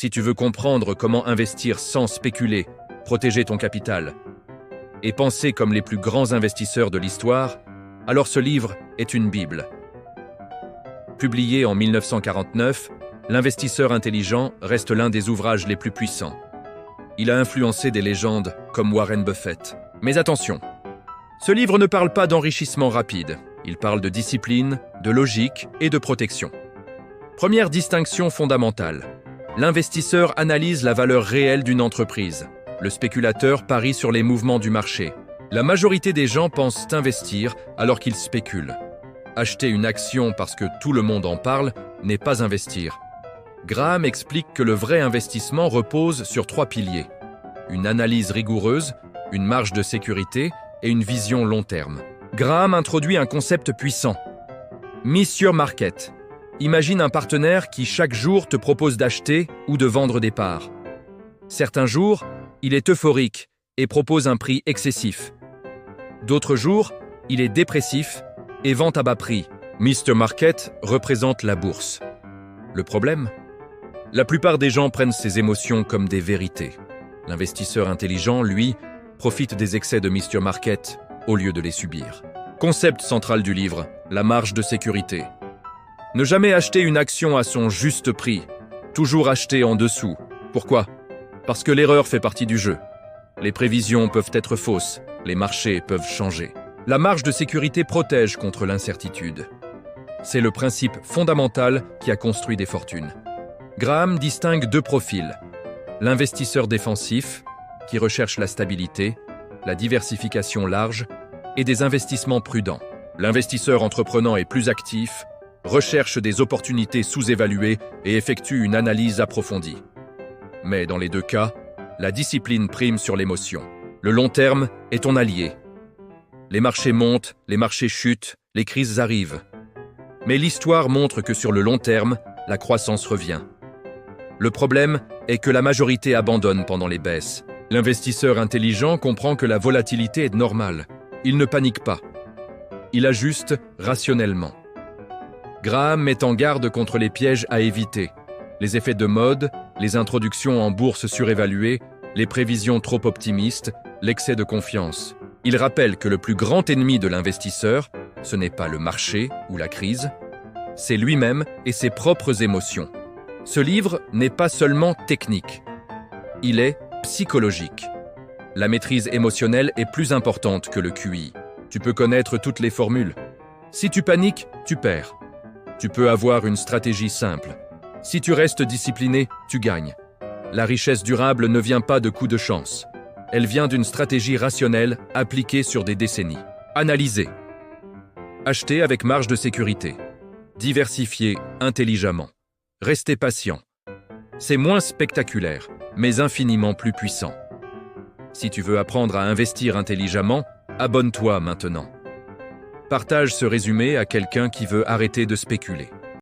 Si tu veux comprendre comment investir sans spéculer, protéger ton capital et penser comme les plus grands investisseurs de l'histoire, alors ce livre est une Bible. Publié en 1949, L'investisseur intelligent reste l'un des ouvrages les plus puissants. Il a influencé des légendes comme Warren Buffett. Mais attention, ce livre ne parle pas d'enrichissement rapide. Il parle de discipline, de logique et de protection. Première distinction fondamentale. L'investisseur analyse la valeur réelle d'une entreprise. Le spéculateur parie sur les mouvements du marché. La majorité des gens pensent investir alors qu'ils spéculent. Acheter une action parce que tout le monde en parle n'est pas investir. Graham explique que le vrai investissement repose sur 3 piliers. Une analyse rigoureuse, une marge de sécurité et une vision long terme. Graham introduit un concept puissant. Miss Your Market. Imagine un partenaire qui chaque jour te propose d'acheter ou de vendre des parts. Certains jours, il est euphorique et propose un prix excessif. D'autres jours, il est dépressif et vend à bas prix. Mr. Market représente la bourse. Le problème ? La plupart des gens prennent ces émotions comme des vérités. L'investisseur intelligent, lui, profite des excès de Mr. Market au lieu de les subir. Concept central du livre, la marge de sécurité. Ne jamais acheter une action à son juste prix, toujours acheter en dessous. Pourquoi ? Parce que l'erreur fait partie du jeu. Les prévisions peuvent être fausses, les marchés peuvent changer. La marge de sécurité protège contre l'incertitude. C'est le principe fondamental qui a construit des fortunes. Graham distingue 2 profils. L'investisseur défensif, qui recherche la stabilité, la diversification large et des investissements prudents. L'investisseur entreprenant est plus actif, recherche des opportunités sous-évaluées et effectue une analyse approfondie. Mais dans les 2 cas, la discipline prime sur l'émotion. Le long terme est ton allié. Les marchés montent, les marchés chutent, les crises arrivent. Mais l'histoire montre que sur le long terme, la croissance revient. Le problème est que la majorité abandonne pendant les baisses. L'investisseur intelligent comprend que la volatilité est normale. Il ne panique pas. Il ajuste rationnellement. Graham met en garde contre les pièges à éviter. Les effets de mode, les introductions en bourse surévaluées, les prévisions trop optimistes, l'excès de confiance. Il rappelle que le plus grand ennemi de l'investisseur, ce n'est pas le marché ou la crise, c'est lui-même et ses propres émotions. Ce livre n'est pas seulement technique, il est psychologique. La maîtrise émotionnelle est plus importante que le QI. Tu peux connaître toutes les formules. Si tu paniques, tu perds. Tu peux avoir une stratégie simple. Si tu restes discipliné, tu gagnes. La richesse durable ne vient pas de coups de chance. Elle vient d'une stratégie rationnelle appliquée sur des décennies. Analyser. Acheter avec marge de sécurité. Diversifier intelligemment. Rester patient. C'est moins spectaculaire, mais infiniment plus puissant. Si tu veux apprendre à investir intelligemment, abonne-toi maintenant. Partage ce résumé à quelqu'un qui veut arrêter de spéculer.